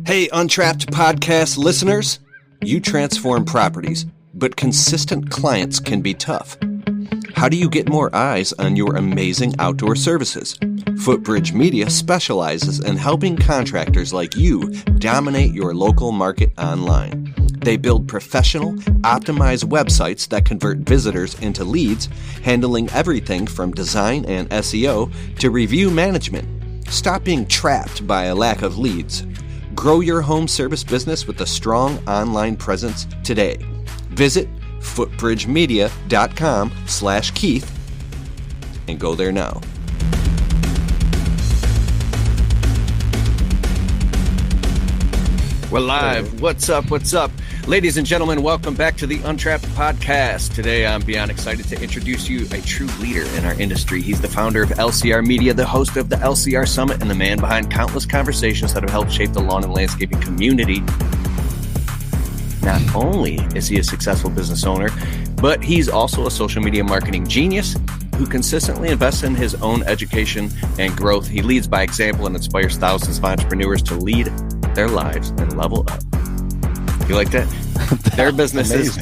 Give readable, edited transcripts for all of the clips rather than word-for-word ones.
Hey, Untrapped Podcast listeners. You transform properties, but consistent clients can be tough. How do you get more eyes on your amazing outdoor services? Footbridge Media specializes in helping contractors like you dominate your local market online. They build professional, optimized websites that convert visitors into leads, handling everything from design and SEO to review management. Stop being trapped by a lack of leads. Grow your home service business with a strong online presence today. Visit footbridgemedia.com/Keith and go there now. We're live. What's up? What's up? Ladies and gentlemen, welcome back to the Untrapped Podcast. Today, I'm beyond excited to introduce you a true leader in our industry. He's the founder of LCR Media, the host of the LCR Summit, and the man behind countless conversations that have helped shape the lawn and landscaping community. Not only is he a successful business owner, but he's also a social media marketing genius who consistently invests in his own education and growth. He leads by example and inspires thousands of entrepreneurs to lead their lives and level up. You like that? Their businesses.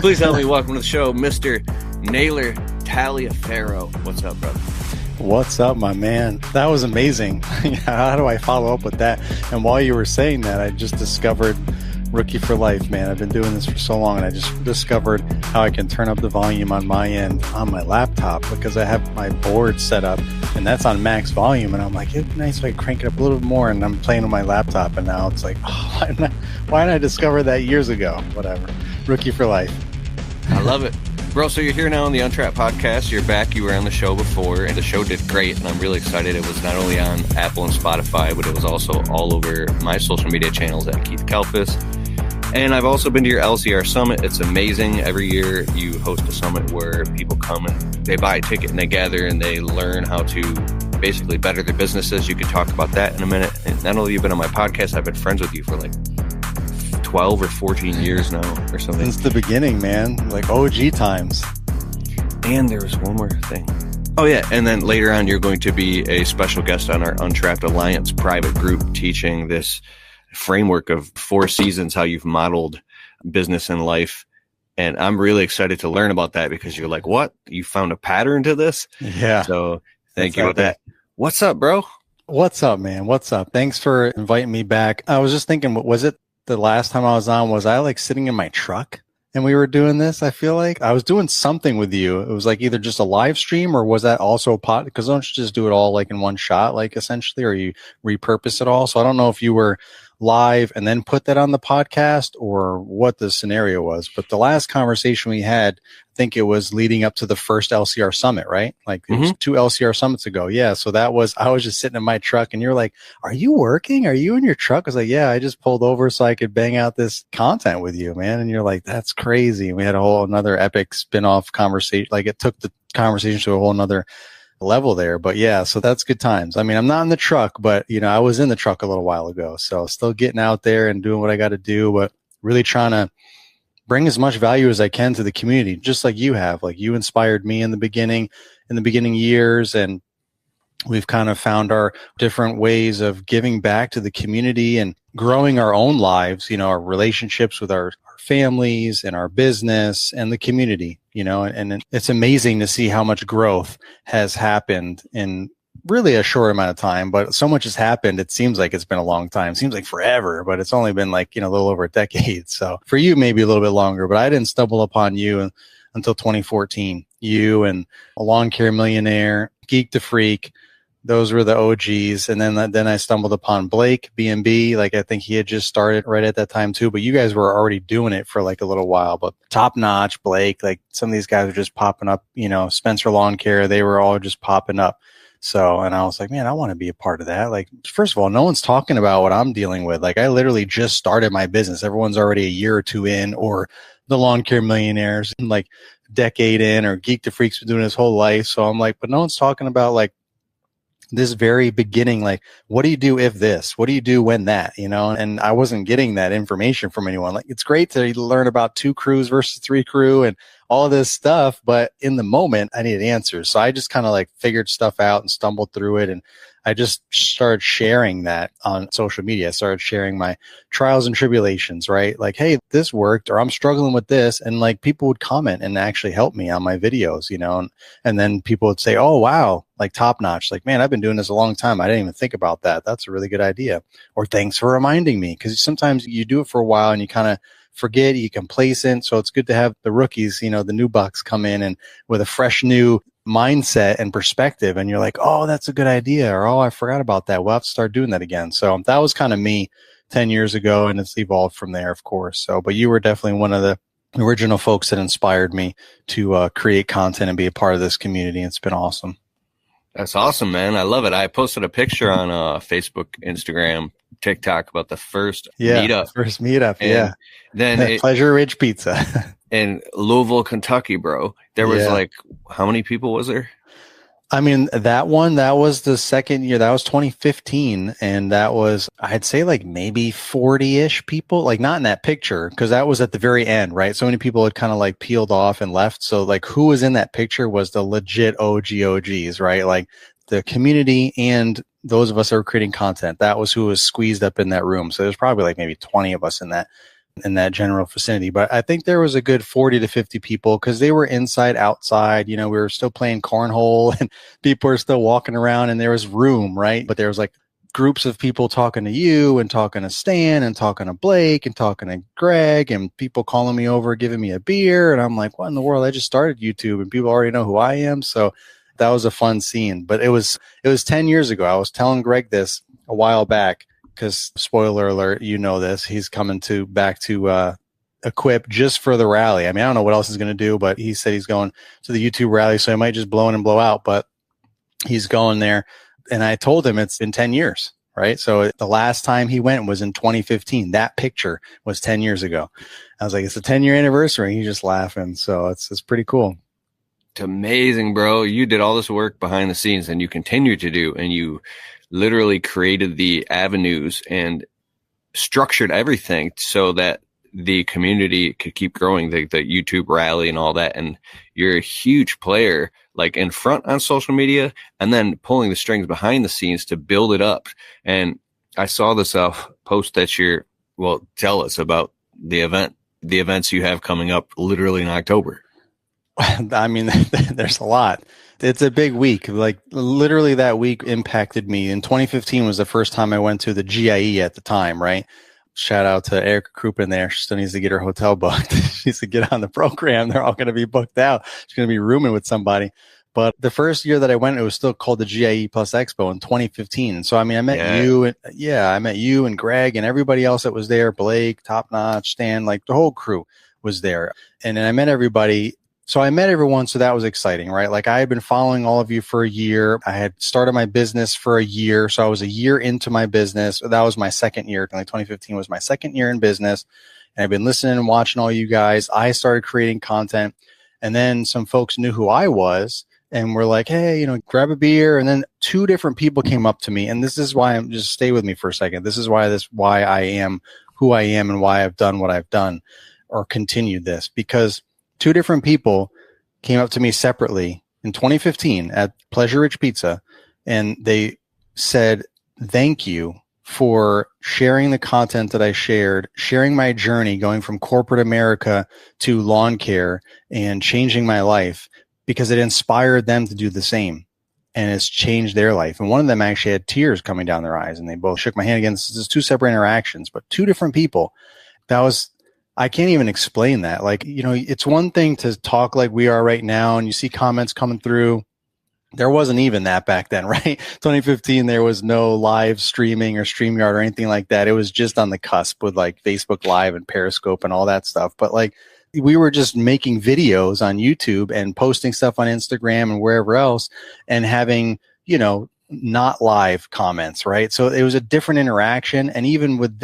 Please help me welcome to the show, Mr. Naylor Taliaferro. What's up, brother? What's up, my man? That was amazing. How do I follow up with that? And while you were saying that, I just discovered Rookie for Life, man. I've been doing this for so long, and I just discovered how I can turn up the volume on my end on my laptop because I have my board set up, and that's on max volume. And I'm like, it'd be nice if I crank it up a little bit more. And I'm playing on my laptop, and now it's like, oh, why didn't I discover that years ago? Whatever. Rookie for Life. I love it. Bro, so you're here now on the Untrapped Podcast. You're back. You were on the show before, and the show did great, and I'm really excited. It was not only on Apple and Spotify, but it was also all over my social media channels at Keith Kalfas. And I've also been to your LCR Summit. It's amazing. Every year you host a summit where people come and they buy a ticket and they gather and they learn how to basically better their businesses. You could talk about that in a minute. And not only have you been on my podcast, I've been friends with you for like 12 or 14 years now or something. Since the beginning, man. Like OG times. And there was one more thing. Oh, yeah. And then later on, you're going to be a special guest on our Untrapped Alliance private group teaching this framework of 4 seasons, how you've modeled business and life. And I'm really excited to learn about that because you're like, what? You found a pattern to this? Yeah. So thank you for that. What's up, bro? What's up, man? What's up? Thanks for inviting me back. I was just thinking, was it the last time I was on? Was I like sitting in my truck and we were doing this? I feel like I was doing something with you. It was like either just a live stream or was that also a pod? Because don't you just do it all like in one shot, like essentially, or you repurpose it all? So I don't know if you were live and then put that on the podcast or what the scenario was. But the last conversation we had, I think it was leading up to the first LCR Summit, right? Like it was 2 LCR Summits ago. Yeah. So I was just sitting in my truck and you're like, are you working? Are you in your truck? I was like, yeah, I just pulled over so I could bang out this content with you, man. And you're like, that's crazy. And we had a whole another epic spin-off conversation. Like it took the conversation to a whole nother level there. But yeah, so that's good times. I mean, I'm not in the truck, but you know, I was in the truck a little while ago. So still getting out there and doing what I got to do, but really trying to bring as much value as I can to the community, just like you have. Like you inspired me in the beginning years, and we've kind of found our different ways of giving back to the community and growing our own lives, you know, our relationships with our families and our business and the community, you know, and it's amazing to see how much growth has happened in really a short amount of time, but so much has happened. It seems like it's been a long time. It seems like forever, but it's only been like, you know, a little over a decade. So for you, maybe a little bit longer, but I didn't stumble upon you until 2014. You and a Lawn Care Millionaire, Geek to Freak. Those were the OGs. And then I stumbled upon Blake, B&B. Like I think he had just started right at that time too, but you guys were already doing it for like a little while. But Top Notch, Blake, like some of these guys were just popping up, you know, Spencer Lawn Care, they were all just popping up. So, and I was like, man, I want to be a part of that. Like, first of all, no one's talking about what I'm dealing with. Like I literally just started my business. Everyone's already a year or two in, or the Lawn Care Millionaires like decade in, or Geek to Freak's been doing his whole life. So I'm like, but no one's talking about like this very beginning, like, what do you do if this? What do you do when that? You know, and I wasn't getting that information from anyone. Like, it's great to learn about 2 crews versus 3 crew and all this stuff, but in the moment, I needed answers. So I just kind of like figured stuff out and stumbled through it. And I just started sharing that on social media. I started sharing my trials and tribulations, right? Like, hey, this worked, or I'm struggling with this. And like people would comment and actually help me on my videos, and then people would say, oh, wow, like top notch. Like, man, I've been doing this a long time. I didn't even think about that. That's a really good idea. Or thanks for reminding me. Because sometimes you do it for a while and you kind of forget, you complacent. So it's good to have the rookies, the new bucks come in and with a fresh new mindset and perspective. And you're like, oh, that's a good idea. Or, oh, I forgot about that. We'll have to start doing that again. So that was kind of me 10 years ago. And it's evolved from there, of course. So, but you were definitely one of the original folks that inspired me to create content and be a part of this community. It's been awesome. That's awesome, man. I love it. I posted a picture on Facebook, Instagram, TikTok about the first meetup. First meetup, and then Pleasure Ridge Pizza in Louisville, Kentucky, bro. There was like, how many people was there? I mean, that was the second year. That was 2015. And that was, I'd say like maybe 40-ish people, like not in that picture, because that was at the very end, right? So many people had kind of like peeled off and left. So like who was in that picture was the legit OGs, right? Like the community and those of us that were creating content. That was who was squeezed up in that room. So there's probably like maybe 20 of us in that general vicinity. But I think there was a good 40 to 50 people because they were inside, outside. We were still playing cornhole and people were still walking around and there was room, right? But there was like groups of people talking to you and talking to Stan and talking to Blake and talking to Greg and people calling me over, giving me a beer. And I'm like, what in the world? I just started YouTube and people already know who I am. So that was a fun scene. But it was 10 years ago. I was telling Greg this a while back. Because spoiler alert, this, he's coming back to Equip just for the rally. I mean, I don't know what else he's going to do, but he said he's going to the YouTube rally, so he might just blow in and blow out, but he's going there. And I told him it's been 10 years, right? So the last time he went was in 2015. That picture was 10 years ago. I was like, it's a 10-year anniversary. He's just laughing. So it's pretty cool. It's amazing, bro. You did all this work behind the scenes and you continue to do, and you literally created the avenues and structured everything so that the community could keep growing, the YouTube rally and all that. And you're a huge player, like in front on social media and then pulling the strings behind the scenes to build it up. And I saw this post that tell us about the events you have coming up literally in October. I mean, there's a lot. It's a big week. Like literally that week impacted me. In 2015 was the first time I went to the GIE at the time, right? Shout out to Erica Kruppen there. She still needs to get her hotel booked. She needs to get on the program. They're all going to be booked out. She's going to be rooming with somebody. But the first year that I went, it was still called the GIE Plus Expo in 2015. And so, I mean, I met you and Greg and everybody else that was there. Blake, Top Notch, Stan, like the whole crew was there. And then I met everybody. So I met everyone. So that was exciting, right? Like I had been following all of you for a year. I had started my business for a year. So I was a year into my business. That was my second year. Like 2015 was my second year in business. And I've been listening and watching all you guys. I started creating content. And then some folks knew who I was and were like, hey, grab a beer. And then two different people came up to me. And this is why just stay with me for a second. This is why I am who I am and why I've done what I've done or continued this, because two different people came up to me separately in 2015 at Pleasure Ridge Pizza, and they said, thank you for sharing the content that I shared, sharing my journey going from corporate America to lawn care and changing my life, because it inspired them to do the same. And it's changed their life. And one of them actually had tears coming down their eyes, and they both shook my hand again. This is two separate interactions, but two different people. I can't even explain that. Like, it's one thing to talk like we are right now and you see comments coming through. There wasn't even that back then, right? 2015, there was no live streaming or StreamYard or anything like that. It was just on the cusp with like Facebook Live and Periscope and all that stuff. But like we were just making videos on YouTube and posting stuff on Instagram and wherever else and having, not live comments, right? So it was a different interaction. And even with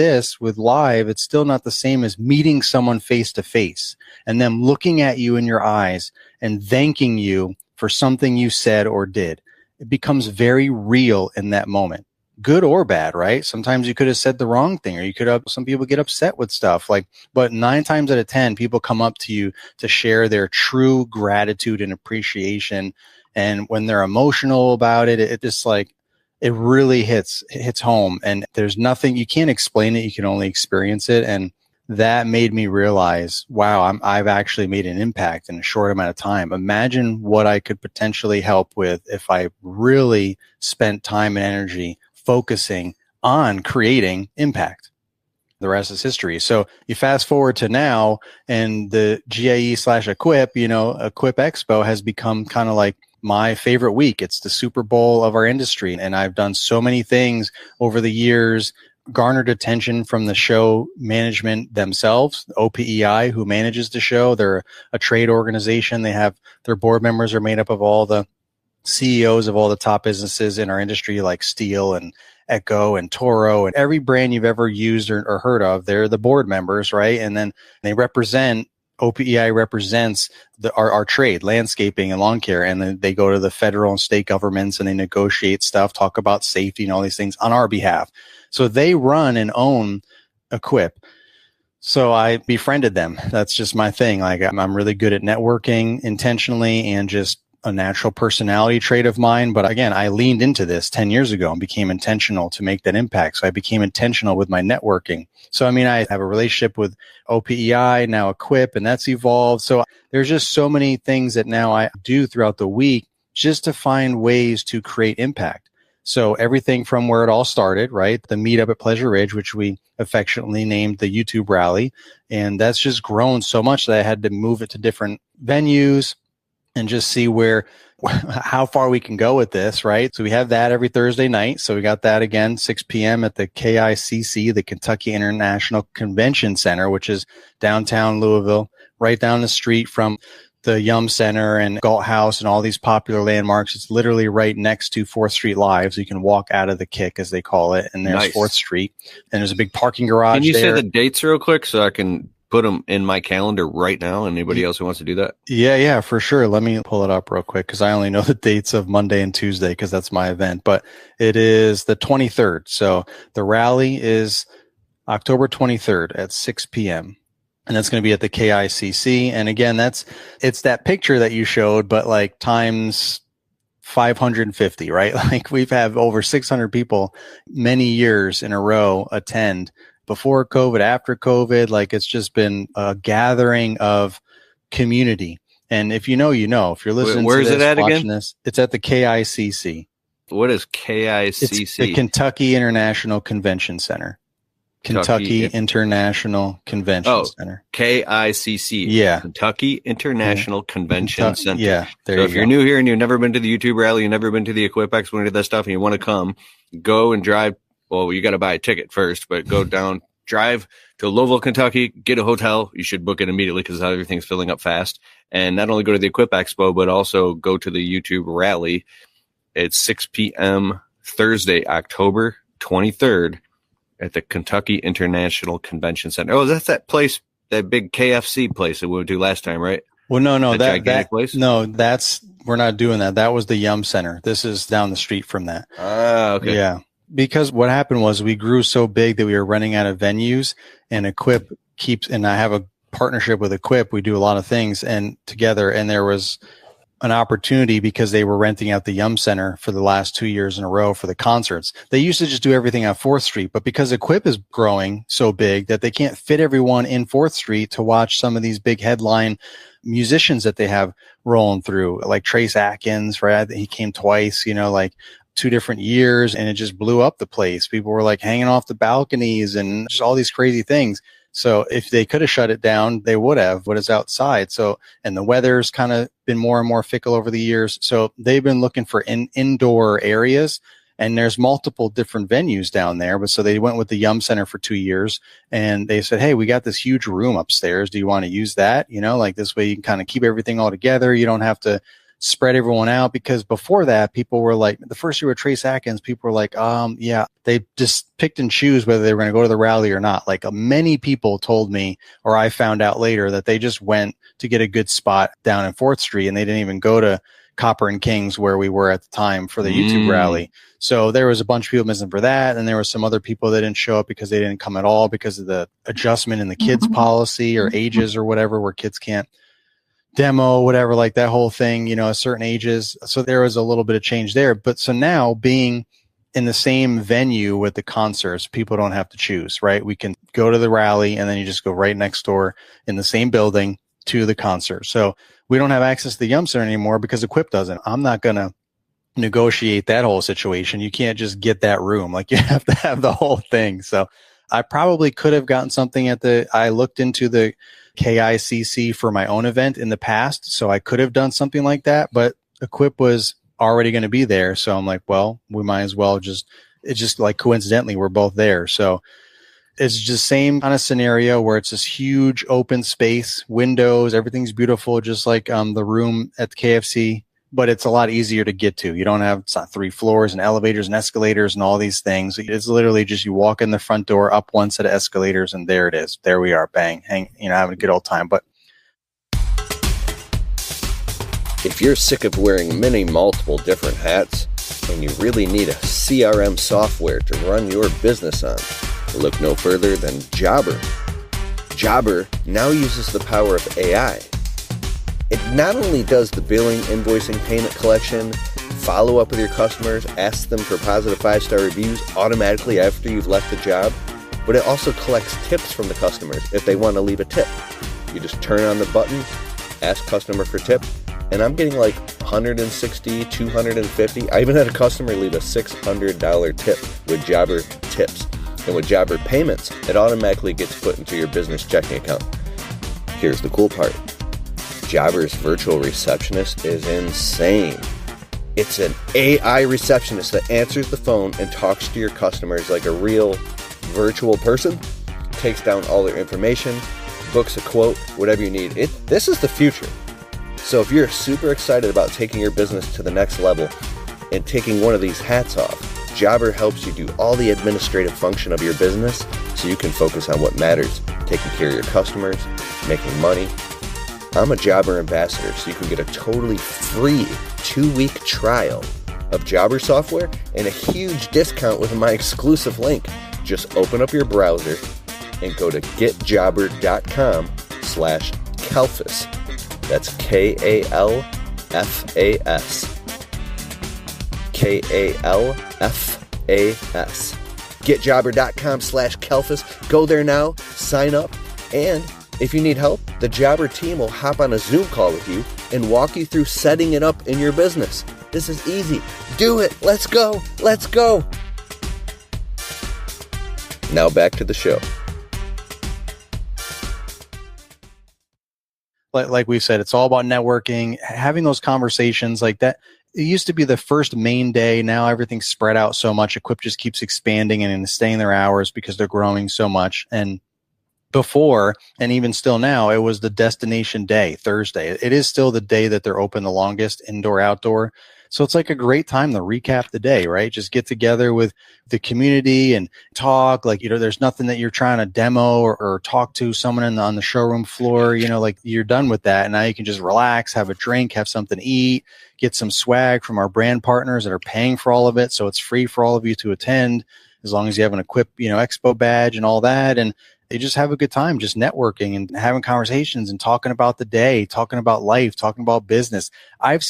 live, it's still not the same as meeting someone face to face and them looking at you in your eyes and thanking you for something you said or did. It becomes very real in that moment, good or bad, right? Sometimes you could have said the wrong thing, or some people get upset with stuff but 9 times out of 10, people come up to you to share their true gratitude and appreciation. And when they're emotional about it, it just like, it really hits home. And there's nothing, you can't explain it. You can only experience it. And that made me realize, wow, I've actually made an impact in a short amount of time. Imagine what I could potentially help with if I really spent time and energy focusing on creating impact. The rest is history. So you fast forward to now, and the GIE/Equip, Equip Expo has become kind of like my favorite week. It's the Super Bowl of our industry. And I've done so many things over the years, garnered attention from the show management themselves, OPEI, who manages the show. They're a trade organization. They have their board members are made up of all the CEOs of all the top businesses in our industry, like Steel and Echo and Toro and every brand you've ever used or heard of. They're the board members, right? And then they represent, OPEI represents our trade, landscaping and lawn care. And then they go to the federal and state governments and they negotiate stuff, talk about safety and all these things on our behalf. So they run and own Equip. So I befriended them. That's just my thing. Like I'm really good at networking intentionally and just a natural personality trait of mine. But again, I leaned into this 10 years ago and became intentional to make that impact. So I became intentional with my networking. So, I mean, I have a relationship with OPEI, now Equip, and that's evolved. So there's just so many things that now I do throughout the week just to find ways to create impact. So everything from where it all started, right? The meetup at Pleasure Ridge, which we affectionately named the YouTube rally. And that's just grown so much that I had to move it to different venues and just see how far we can go with this, right? So we have that every Thursday night. So we got that again, 6 p.m. at the KICC, the Kentucky International Convention Center, which is downtown Louisville, right down the street from the Yum Center and Galt House and all these popular landmarks. It's literally right next to 4th Street Live. So you can walk out of the kick, as they call it. And there's nice. 4th Street. And there's a big parking garage. Can you there. say the dates real quick so I can put them in my calendar right now? Anybody else who wants to do that? Yeah, for sure. Let me pull it up real quick because I only know the dates of Monday and Tuesday because that's my event. But it is the 23rd. So the rally is October 23rd at 6 p.m. And that's going to be at the KICC. And again, it's that picture that you showed, but like times 550, right? Like we've had over 600 people many years in a row attend before COVID, after COVID. Like it's just been a gathering of community. And if you know, if you're listening where to is this, it at watching again? this, it's at the KICC. What is KICC? It's the Kentucky International Convention Center. Kentucky International Convention Center. KICC. Yeah. Kentucky International Convention Center. Yeah. So if you're new here and you've never been to the YouTube rally, you've never been to the Equip Expo, any of that stuff, and you want to come, go and drive. Well, you got to buy a ticket first, but go down, drive to Louisville, Kentucky, get a hotel. You should book it immediately because everything's filling up fast. And not only go to the Equip Expo, but also go to the YouTube rally. It's 6 p.m. Thursday, October 23rd. At the Kentucky International Convention Center. Oh, that's that place, that big KFC place that we went to last time, right? Well, no, that place? No, we're not doing that. That was the Yum Center. This is down the street from that. Okay. Yeah. Because what happened was we grew so big that we were running out of venues, and Equip and I have a partnership with Equip. We do a lot of things together, and there was an opportunity because they were renting out the Yum Center for the last 2 years in a row for the concerts. They used to just do everything on 4th Street, but because Equip is growing so big that they can't fit everyone in 4th Street to watch some of these big headline musicians that they have rolling through, like Trace Atkins, right? He came twice, like 2 different years, and it just blew up the place. People were like hanging off the balconies and just all these crazy things. So if they could have shut it down, they would have, but it's outside. So, and the weather's kind of been more and more fickle over the years. So they've been looking for indoor areas, and there's multiple different venues down there. But so they went with the Yum Center for 2 years, and they said, hey, we got this huge room upstairs. Do you want to use that? Like this way you can kind of keep everything all together. You don't have to spread everyone out, because before that, people were like, the first year with Trace Atkins, people were like, yeah, they just picked and choose whether they were going to go to the rally or not. Like many people told me, or I found out later, that they just went to get a good spot down in 4th Street, and they didn't even go to Copper and Kings where we were at the time for the YouTube rally. So there was a bunch of people missing for that. And there were some other people that didn't show up because they didn't come at all because of the adjustment in the kids policy or ages or whatever, where kids can't demo, whatever, like that whole thing, at certain ages. So there was a little bit of change there. But so now, being in the same venue with the concerts. People don't have to choose, right? We can go to the rally and then you just go right next door in the same building to the concert. So we don't have access to the Yum Center anymore because Equip doesn't. I'm not going to negotiate that whole situation. You can't just get that room. Like, you have to have the whole thing. So I probably could have gotten something I looked into the KICC for my own event in the past. So I could have done something like that, but Equip was already going to be there. So I'm like, well, we might as well it's just like coincidentally, we're both there. So it's just same kind of scenario where it's this huge open space, windows, everything's beautiful, just like the room at the KFC, but it's a lot easier to get to. You don't have, it's not 3 floors and elevators and escalators and all these things. It's literally just you walk in the front door, up one set of escalators, and there it is. There we are, bang, having a good old time. But if you're sick of wearing multiple different hats and you really need a CRM software to run your business on, look no further than Jobber. Jobber now uses the power of AI. It not only does the billing, invoicing, payment collection, follow up with your customers, ask them for positive 5-star reviews automatically after you've left the job, but it also collects tips from the customers if they want to leave a tip. You just turn on the button, ask customer for tip, and I'm getting like 160, 250. I even had a customer leave a $600 tip with Jobber tips. And with Jobber payments, it automatically gets put into your business checking account. Here's the cool part. Jobber's virtual receptionist is insane. It's an AI receptionist that answers the phone and talks to your customers like a real virtual person, takes down all their information, books a quote, whatever you need. This is the future. So if you're super excited about taking your business to the next level and taking one of these hats off, Jobber helps you do all the administrative function of your business so you can focus on what matters, taking care of your customers, making money. I'm a Jobber ambassador, so you can get a totally free 2-week trial of Jobber software and a huge discount with my exclusive link. Just open up your browser and go to getjobber.com/Kalfas. That's KALFAS. KALFAS. Getjobber.com/Kalfas. Go there now, sign up, and if you need help, the Jobber team will hop on a Zoom call with you and walk you through setting it up in your business. This is easy. Do it. Let's go. Let's go. Now back to the show. Like we said, it's all about networking, having those conversations like that. It used to be the first main day. Now everything's spread out so much. Equip just keeps expanding and staying their hours because they're growing so much. And before, and even still now, it was the destination day, Thursday. It is still the day that they're open the longest, indoor, outdoor. So it's like a great time to recap the day, right? Just get together with the community and talk. Like, there's nothing that you're trying to demo or talk to someone on the showroom floor. Like, you're done with that. And now you can just relax, have a drink, have something to eat, get some swag from our brand partners that are paying for all of it. So it's free for all of you to attend as long as you have an Equip, expo badge and all that. And they just have a good time just networking and having conversations and talking about the day, talking about life, talking about business. I've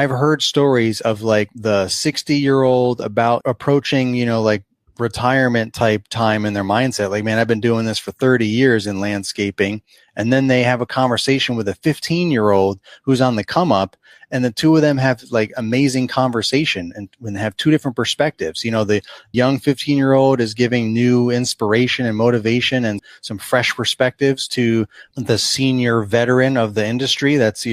heard stories of like the 60-year-old about approaching, like retirement type time in their mindset. Like, man, I've been doing this for 30 years in landscaping. And then they have a conversation with a 15-year-old who's on the come up. And the two of them have like amazing conversation and when they have two different perspectives. The young 15-year-old is giving new inspiration and motivation and some fresh perspectives to the senior veteran of the industry that's,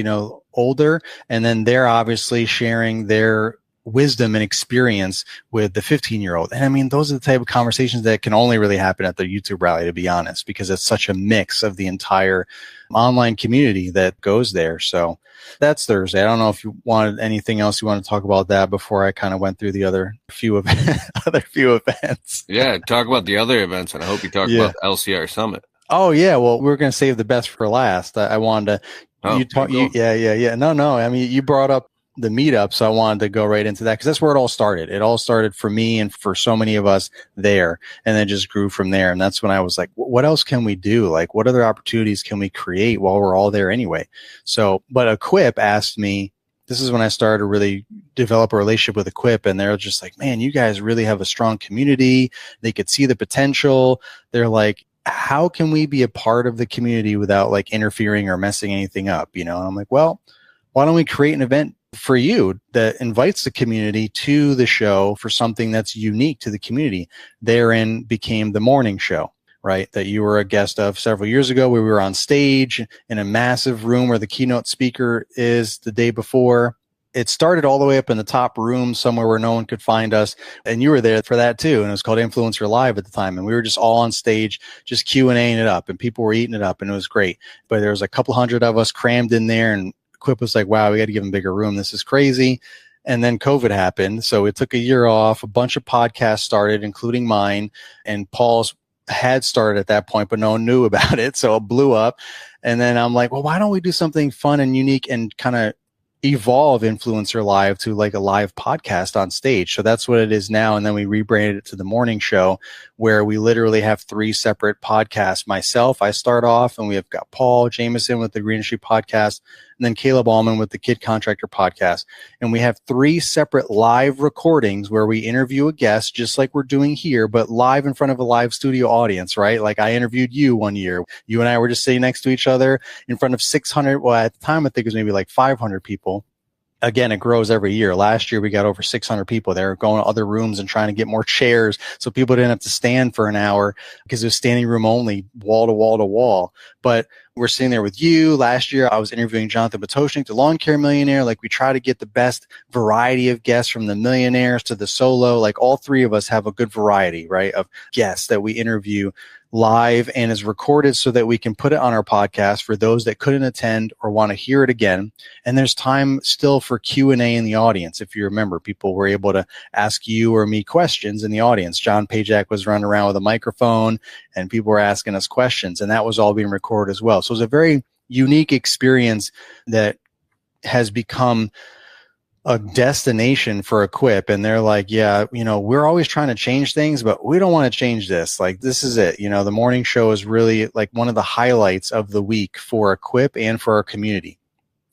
older. And then they're obviously sharing their wisdom and experience with the 15-year-old. And I mean, those are the type of conversations that can only really happen at the YouTube rally, to be honest, because it's such a mix of the entire online community that goes there. So that's Thursday. I don't know if you wanted anything else you want to talk about that before I kind of went through the other few events. Yeah, talk about the other events, and I hope you talk about the LCR Summit. Oh yeah, well, we're going to save the best for last. I wanted to. Yeah. No. I mean, you brought up the meetup, so I wanted to go right into that because that's where it all started. It all started for me and for so many of us there, and then just grew from there. And that's when I was like, what else can we do? Like, what other opportunities can we create while we're all there anyway? So, but Equip asked me this is when I started to really develop a relationship with Equip, and they're just like, man, you guys really have a strong community. They could see the potential. They're like, how can we be a part of the community without like interfering or messing anything up? And I'm like, well, why don't we create an event for you that invites the community to the show for something that's unique to the community? Therein became the morning show, right? That you were a guest of several years ago, where we were on stage in a massive room where the keynote speaker is the day before. It started all the way up in the top room somewhere where no one could find us. And you were there for that too. And it was called Influencer Live at the time. And we were just all on stage, just Q&Aing it up, and people were eating it up, and it was great. But there was a couple hundred of us crammed in there, and Quip was like, wow, we got to give them a bigger room. This is crazy. And then COVID happened. So it took a year off. A bunch of podcasts started, including mine, and Paul's had started at that point, but no one knew about it. So it blew up. And then I'm like, well, why don't we do something fun and unique and kind of evolve Influencer Live to like a live podcast on stage? So that's what it is now. And then we rebranded it to the morning show, where we literally have 3 separate podcasts. Myself, I start off, and we have got Paul Jameson with the Green Industry Podcast, and then Caleb Allman with the Kid Contractor Podcast. And we have 3 separate live recordings where we interview a guest, just like we're doing here, but live in front of a live studio audience, right? Like I interviewed you one year. You and I were just sitting next to each other in front of 600. Well, at the time, I think it was maybe like 500 people. Again, it grows every year. Last year, we got over 600 people. They were going to other rooms and trying to get more chairs so people didn't have to stand for an hour, because it was standing room only, wall to wall to wall. But we're sitting there with you. Last year, I was interviewing Jonathan Batoshnik, the lawn care millionaire. Like, we try to get the best variety of guests, from the millionaires to the solo. Like, all 3 of us have a good variety, right, of guests that we interview live and is recorded so that we can put it on our podcast for those that couldn't attend or want to hear it again. And there's time still for Q&A in the audience. If you remember, people were able to ask you or me questions in the audience. John Pajak was running around with a microphone, and people were asking us questions, and that was all being recorded as well. So it was a very unique experience that has become a destination for Equip. And they're like, yeah, we're always trying to change things, but we don't want to change this. Like, this is it. The morning show is really like one of the highlights of the week for Equip and for our community.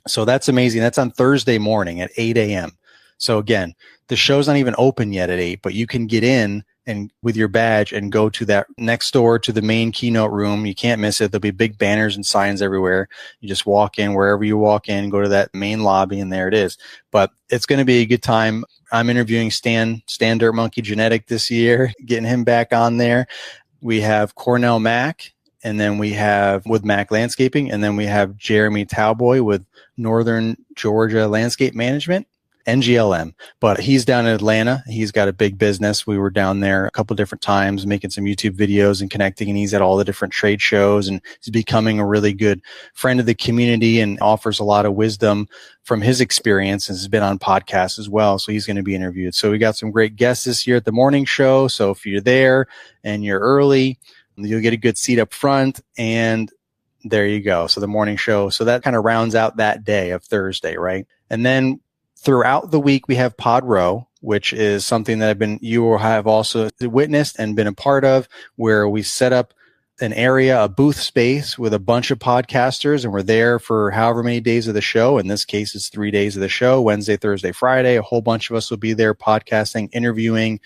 So that's amazing. That's on Thursday morning at 8 a.m. So again, the show's not even open yet at 8, but you can get in and with your badge and go to that next door to the main keynote room. You can't miss it. There'll be big banners and signs everywhere. You just walk in, wherever you walk in, go to that main lobby, and there it is. But it's going to be a good time. I'm interviewing Stan Dirt Monkey Genetic this year, getting him back on there. We have Cornell Mack, and then we have with Mack Landscaping, and then we have Jeremy Towboy with Northern Georgia Landscape Management. NGLM, but he's down in Atlanta. He's got a big business. We were down there a couple different times making some YouTube videos and connecting, and he's at all the different trade shows, and he's becoming a really good friend of the community and offers a lot of wisdom from his experience, and has been on podcasts as well. So he's going to be interviewed. So we got some great guests this year at the morning show. So if you're there and you're early, you'll get a good seat up front, and there you go. So the morning show. So that kind of rounds out that day of Thursday, right? And then throughout the week, we have Pod Row, which is something that you have also witnessed and been a part of, where we set up an area, a booth space with a bunch of podcasters, and we're there for however many days of the show. In this case, it's 3 days of the show, Wednesday, Thursday, Friday. A whole bunch of us will be there podcasting, interviewing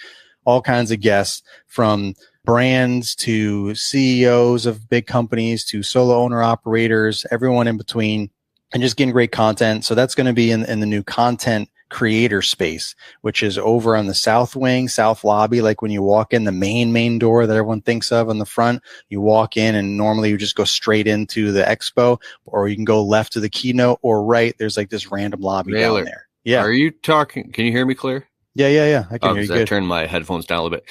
all kinds of guests, from brands to CEOs of big companies to solo owner operators, everyone in between, and just getting great content. So that's going to be in the new content creator space, which is over on the south wing, south lobby. Like when you walk in the main door that everyone thinks of on the front, you walk in and normally you just go straight into the expo, or you can go left to the keynote, or right. There's like this random lobby down there. Yeah. Are you talking? Can you hear me clear? Yeah. I can hear you good. I turned my headphones down a little bit.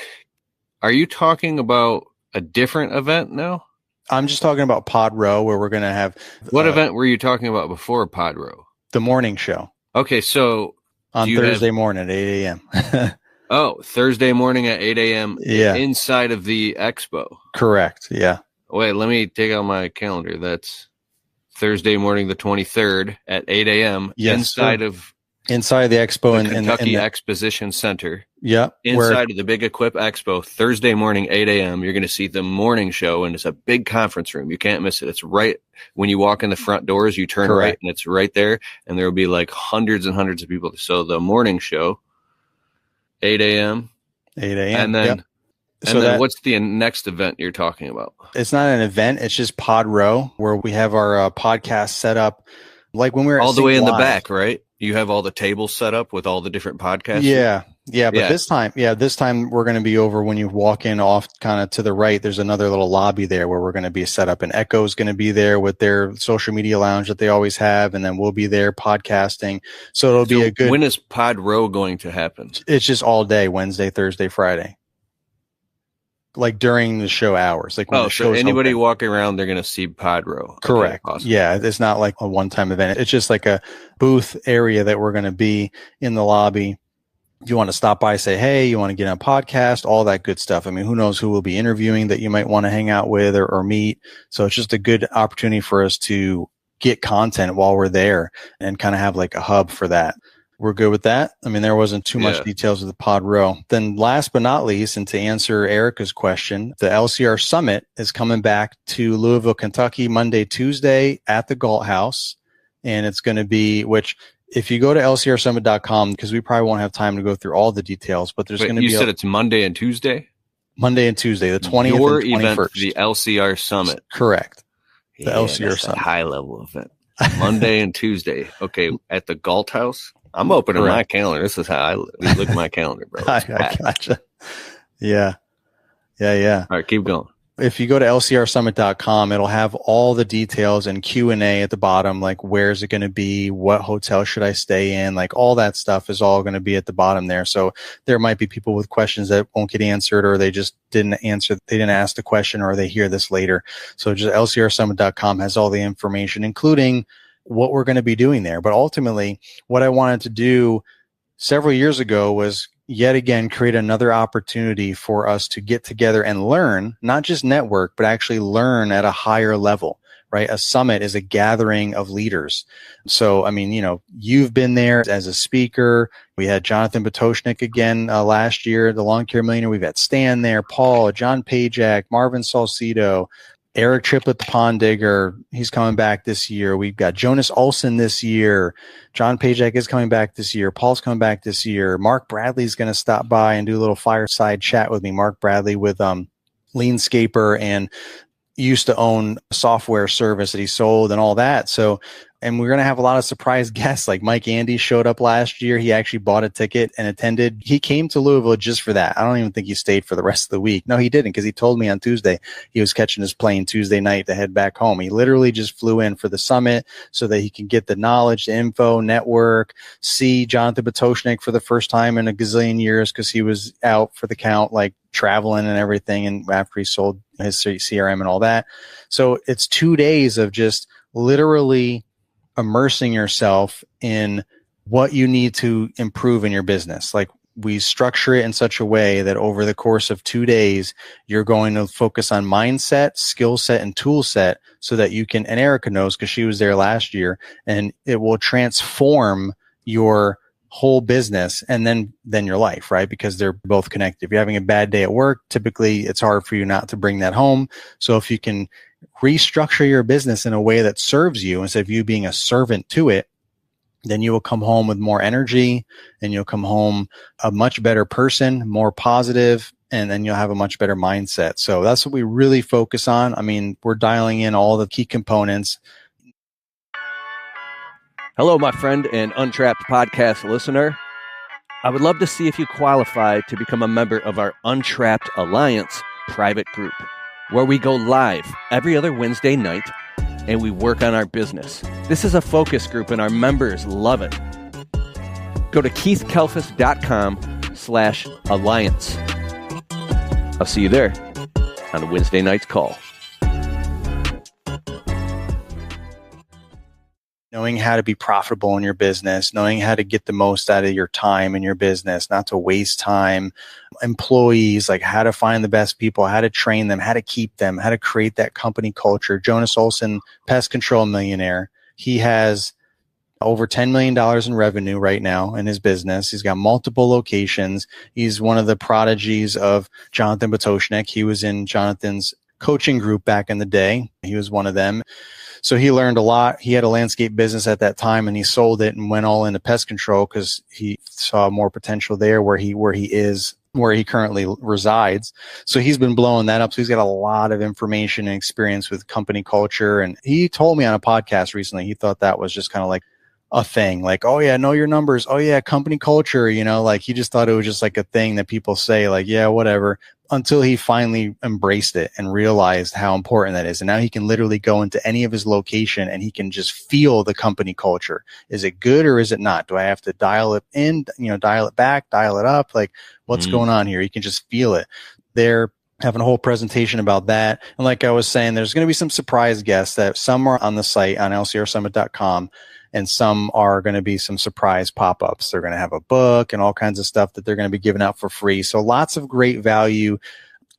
Are you talking about a different event now? I'm just talking about Pod Row, where we're going to have... What event were you talking about before Pod Row? The morning show. Okay, so... On Thursday morning at 8 a.m. Oh, Thursday morning at 8 a.m. Yeah. Inside of the expo. Correct, yeah. Wait, let me take out my calendar. That's Thursday morning the 23rd at 8 a.m. Yes, inside sir. of... Inside the expo the Kentucky Exposition Center. Yeah. Inside of the Big Equip Expo, Thursday morning, 8 a.m., you're going to see the morning show, and it's a big conference room. You can't miss it. It's right when you walk in the front doors, you turn right, and it's right there, and there will be like hundreds and hundreds of people. So the morning show, 8 a.m. 8 a.m. And then, yep. and then what's the next event you're talking about? It's not an event. It's just Pod Row, where we have our podcast set up. Like when we were all at the way in Live. the back, right? You have all the tables set up with all the different podcasts. Yeah. But this time we're going to be over when you walk in off kind of to the right. There's another little lobby there where we're going to be set up, and Echo is going to be there with their social media lounge that they always have. And then we'll be there podcasting. So it'll be a good. When is Pod Row going to happen? It's just all day, Wednesday, Thursday, Friday. Like during the show hours. Like when the so anybody open. walking around, they're going to see Pod Row. Correct. Okay, awesome. Yeah. It's not like a one-time event. It's just like a booth area that we're going to be in the lobby. You want to stop by, say, hey, you want to get on a podcast, all that good stuff. I mean, who knows who we'll be interviewing that you might want to hang out with or meet. So it's just a good opportunity for us to get content while we're there and kind of have like a hub for that. We're good with that. I mean, there wasn't too much details of the Pod Row. Then last but not least, and to answer Erica's question, the LCR Summit is coming back to Louisville, Kentucky, Monday, Tuesday at the Galt House. And it's going to be, which if you go to lcrsummit.com, because we probably won't have time to go through all the details, but there's going to be. You said it's Monday and Tuesday? Monday and Tuesday, the 20th Your and 21st. Event, the LCR Summit. Correct. The LCR that's Summit. A high level event. Monday and Tuesday. Okay. At the Galt House. I'm opening my calendar. This is how I look at my calendar, bro. I gotcha. Yeah. All right. Keep going. If you go to lcrsummit.com, it'll have all the details and Q&A at the bottom, like where's it going to be, what hotel should I stay in, like all that stuff is all going to be at the bottom there. So there might be people with questions that won't get answered, or they just didn't ask the question, or they hear this later. So just lcrsummit.com has all the information, including what we're going to be doing there. But ultimately, what I wanted to do several years ago was yet again create another opportunity for us to get together and learn, not just network, but actually learn at a higher level, right? A summit is a gathering of leaders. So, I mean, you've been there as a speaker. We had Jonathan Batoshnik again last year, the Lawn Care Millionaire. We've had Stan there, Paul, John Pajak, Marvin Salcido, Eric Triplett, the Pond Digger. He's coming back this year. We've got Jonas Olson this year. John Pajak is coming back this year. Paul's coming back this year. Mark Bradley's going to stop by and do a little fireside chat with me. Mark Bradley with Leanscaper, and used to own a software service that he sold and all that. So, and we're going to have a lot of surprise guests. Like Mike Andy showed up last year. He actually bought a ticket and attended. He came to Louisville just for that. I don't even think he stayed for the rest of the week. No, he didn't, because he told me on Tuesday he was catching his plane Tuesday night to head back home. He literally just flew in for the summit so that he can get the knowledge, the info, network, see Jonathan Batoshnik for the first time in a gazillion years, because he was out for the count, like traveling and everything. And after he sold his CRM and all that. So it's 2 days of just literally immersing yourself in what you need to improve in your business. Like, we structure it in such a way that over the course of 2 days, you're going to focus on mindset, skill set, and tool set, so that you can, and Erica knows because she was there last year, and it will transform your whole business and then your life, right? Because they're both connected. If you're having a bad day at work, typically it's hard for you not to bring that home. So if you can restructure your business in a way that serves you instead of you being a servant to it, then you will come home with more energy, and you'll come home a much better person, more positive, and then you'll have a much better mindset. So that's what we really focus on. I mean, we're dialing in all the key components. Hello, my friend and Untrapped Podcast listener. I would love to see if you qualify to become a member of our Untrapped Alliance private group, where we go live every other Wednesday night and we work on our business. This is a focus group and our members love it. Go to keithkalfas.com/alliance. I'll see you there on a Wednesday night's call. Knowing how to be profitable in your business, knowing how to get the most out of your time in your business, not to waste time, employees, like how to find the best people, how to train them, how to keep them, how to create that company culture. Jonas Olson, pest control millionaire. He has over $10 million in revenue right now in his business. He's got multiple locations. He's one of the prodigies of Jonathan Batoshnik. He was in Jonathan's coaching group back in the day. He was one of them. So he learned a lot. He had a landscape business at that time, and he sold it and went all into pest control because he saw more potential there where he currently resides. So he's been blowing that up. So he's got a lot of information and experience with company culture. And he told me on a podcast recently, he thought that was just kind of like a thing, like, oh yeah, know your numbers. Oh yeah, company culture, like he just thought it was just like a thing that people say, like, yeah, whatever, until he finally embraced it and realized how important that is. And now he can literally go into any of his location and he can just feel the company culture. Is it good or is it not? Do I have to dial it in, dial it back, dial it up? Like, what's going on here? You can just feel it. They're having a whole presentation about that. And like I was saying, there's going to be some surprise guests that some are on the site on lcrsummit.com. And some are going to be some surprise pop-ups. They're going to have a book and all kinds of stuff that they're going to be giving out for free. So lots of great value,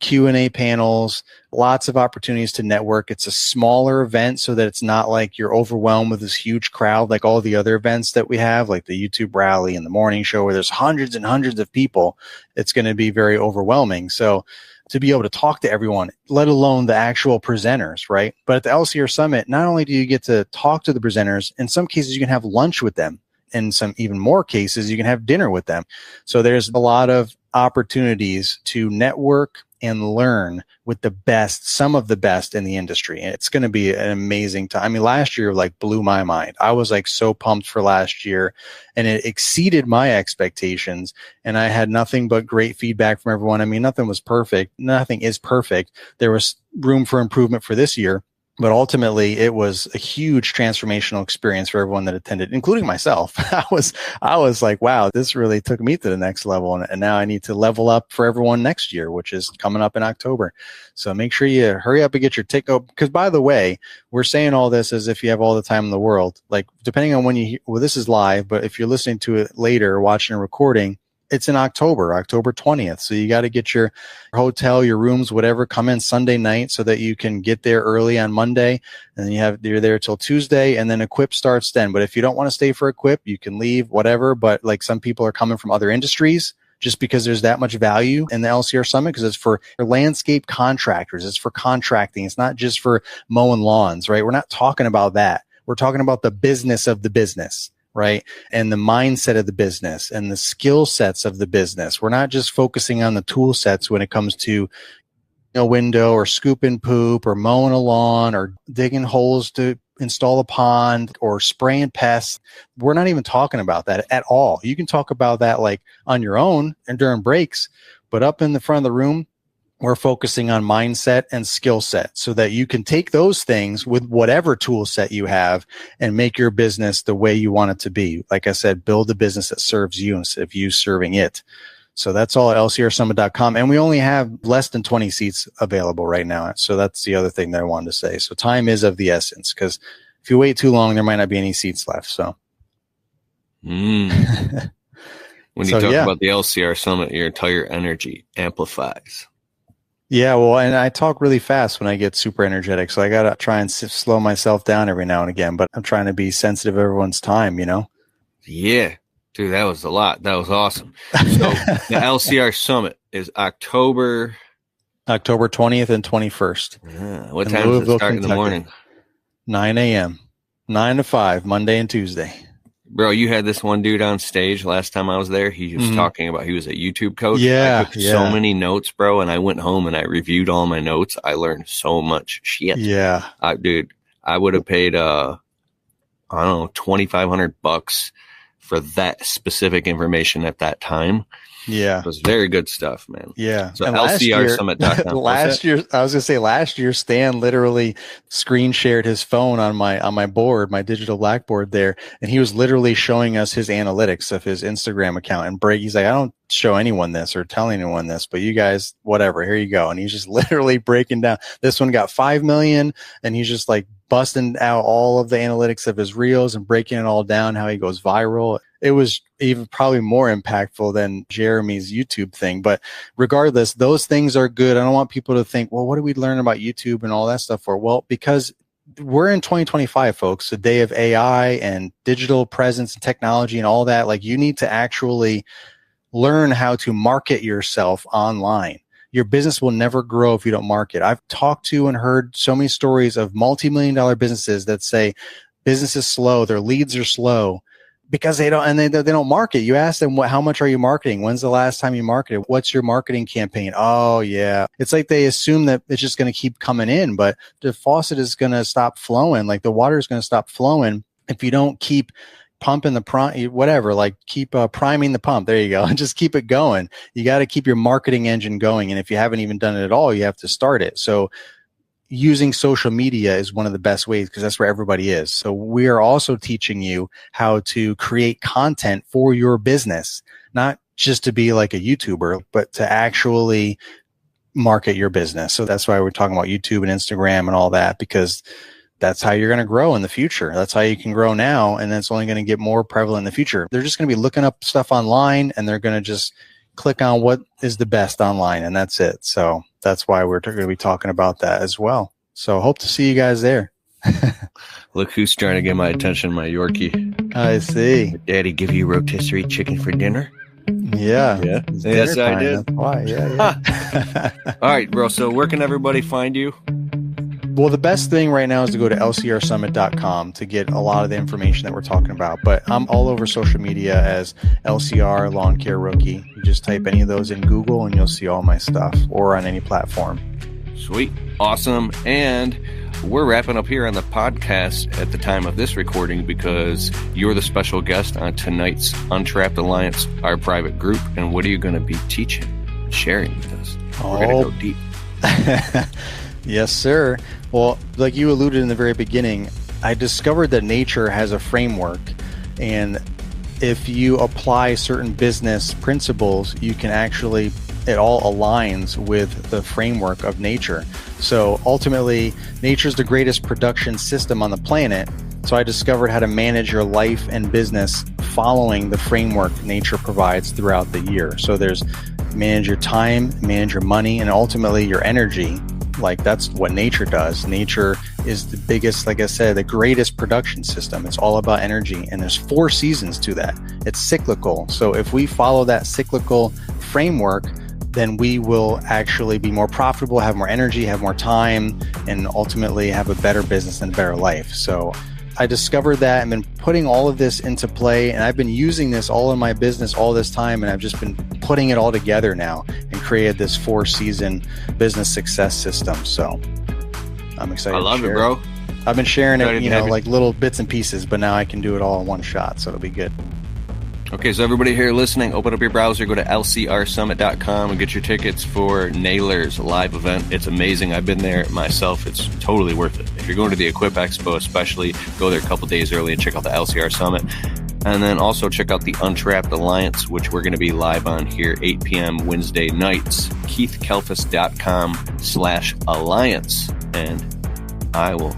Q&A panels, lots of opportunities to network. It's a smaller event so that it's not like you're overwhelmed with this huge crowd like all the other events that we have, like the YouTube rally and the morning show where there's hundreds and hundreds of people. It's going to be very overwhelming. So to be able to talk to everyone, let alone the actual presenters, right? But at the LCR Summit, not only do you get to talk to the presenters, in some cases you can have lunch with them. In some even more cases, you can have dinner with them. So there's a lot of opportunities to network and learn with the best, some of the best in the industry. And it's going to be an amazing time. I mean, last year like blew my mind. I was like so pumped for last year and it exceeded my expectations. And I had nothing but great feedback from everyone. I mean, nothing was perfect. Nothing is perfect. There was room for improvement for this year. But ultimately, it was a huge transformational experience for everyone that attended, including myself. I was like, wow, this really took me to the next level. And now I need to level up for everyone next year, which is coming up in October. So make sure you hurry up and get your ticket. Because by the way, we're saying all this as if you have all the time in the world. Like, depending on when this is live, but if you're listening to it later, watching a recording, it's in October 20th. So you got to get your hotel, your rooms, whatever, come in Sunday night so that you can get there early on Monday. And then you're there till Tuesday, and then Equip starts then. But if you don't want to stay for Equip, you can leave, whatever. But like some people are coming from other industries just because there's that much value in the LCR Summit, because it's for landscape contractors. It's for contracting. It's not just for mowing lawns, right? We're not talking about that. We're talking about the business of the business, right? And the mindset of the business and the skill sets of the business. We're not just focusing on the tool sets when it comes to a window or scooping poop or mowing a lawn or digging holes to install a pond or spraying pests. We're not even talking about that at all. You can talk about that like on your own and during breaks, but up in the front of the room, we're focusing on mindset and skill set so that you can take those things with whatever tool set you have and make your business the way you want it to be. Like I said, build a business that serves you instead of you serving it. So that's all at lcrsummit.com. And we only have less than 20 seats available right now. So that's the other thing that I wanted to say. So time is of the essence, because if you wait too long, there might not be any seats left. So. When you talk about the LCR Summit, your entire energy amplifies. Yeah, well, and I talk really fast when I get super energetic, so I got to try and slow myself down every now and again, but I'm trying to be sensitive of everyone's time, Yeah, dude, that was a lot. That was awesome. So the LCR Summit is October 20th and 21st. What time does it start in the morning? 9 a.m., 9 to 5, Monday and Tuesday. Bro, you had this one dude on stage last time I was there. He was talking about he was a YouTube coach. Yeah, I took so many notes, bro, and I went home and I reviewed all my notes. I learned so much shit. Yeah. Dude, I would have paid, I don't know, $2,500 for that specific information at that time. Yeah. It was very good stuff, man. Yeah. So LCRsummit.com. Last year, Stan literally screen shared his phone on my board, my digital blackboard there. And he was literally showing us his analytics of his Instagram account and he's like, I don't show anyone this or tell anyone this, but you guys, whatever, here you go. And he's just literally breaking down. This one got 5 million, and he's just like busting out all of the analytics of his reels and breaking it all down, how he goes viral. It was even probably more impactful than Jeremy's YouTube thing. But regardless, those things are good. I don't want people to think, well, what do we learn about YouTube and all that stuff for? Well, because we're in 2025, folks, the day of AI and digital presence and technology and all that. Like, you need to actually learn how to market yourself online. Your business will never grow if you don't market. I've talked to and heard so many stories of multi-million-dollar businesses that say business is slow, their leads are slow because they don't market. You ask them, how much are you marketing? When's the last time you marketed? What's your marketing campaign? Oh yeah. It's like they assume that it's just going to keep coming in, but the faucet is going to stop flowing. Like, the water is going to stop flowing if you don't keep pumping keep priming the pump. There you go. And just keep it going. You got to keep your marketing engine going. And if you haven't even done it at all, you have to start it. So using social media is one of the best ways, because that's where everybody is. So we are also teaching you how to create content for your business, not just to be like a YouTuber, but to actually market your business. So that's why we're talking about YouTube and Instagram and all that, because that's how you're going to grow in the future. That's how you can grow now. And that's only going to get more prevalent in the future. They're just going to be looking up stuff online, and they're going to just click on what is the best online, and that's it. So that's why we're going to be talking about that as well. So hope to see you guys there. Look who's trying to get my attention, my Yorkie. I see. Did Daddy give you rotisserie chicken for dinner? Yeah. Yes, I did. That's why. Yeah. All right, bro. So where can everybody find you? Well, the best thing right now is to go to lcrsummit.com to get a lot of the information that we're talking about. But I'm all over social media as LCR Lawn Care Rookie. You just type any of those in Google and you'll see all my stuff, or on any platform. Sweet. Awesome. And we're wrapping up here on the podcast at the time of this recording, because you're the special guest on tonight's Untrapped Alliance, our private group. And what are you going to be teaching, sharing with us? We're going to go deep. Yes, sir. Well, like you alluded in the very beginning, I discovered that nature has a framework, and if you apply certain business principles, you can actually, it all aligns with the framework of nature. So ultimately, nature is the greatest production system on the planet. So I discovered how to manage your life and business following the framework nature provides throughout the year. So there's manage your time, manage your money, and ultimately your energy. Like, that's what nature does. Nature is the biggest, like I said, the greatest production system. It's all about energy. And there's 4 seasons to that. It's cyclical. So if we follow that cyclical framework, then we will actually be more profitable, have more energy, have more time, and ultimately have a better business and a better life. So I discovered that and been putting all of this into play, and I've been using this all in my business all this time, and I've just been putting it all together now and created this 4-season business success system. So I'm excited. I love it, bro. I've been sharing it, like little bits and pieces, but now I can do it all in one shot, so it'll be good. Okay, so everybody here listening, open up your browser, go to lcrsummit.com and get your tickets for Naylor's live event. It's amazing. I've been there myself. It's totally worth it. If you're going to the Equip Expo especially, go there a couple days early and check out the LCR Summit. And then also check out the Untrapped Alliance, which we're going to be live on here 8 p.m. Wednesday nights. KeithKalfas.com/alliance. And I will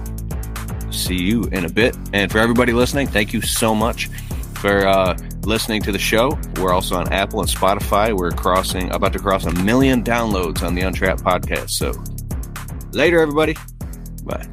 see you in a bit. And for everybody listening, thank you so much for listening to the show. We're also on Apple and Spotify. We're about to cross 1 million downloads on the Untrapped podcast. So later, everybody. Bye.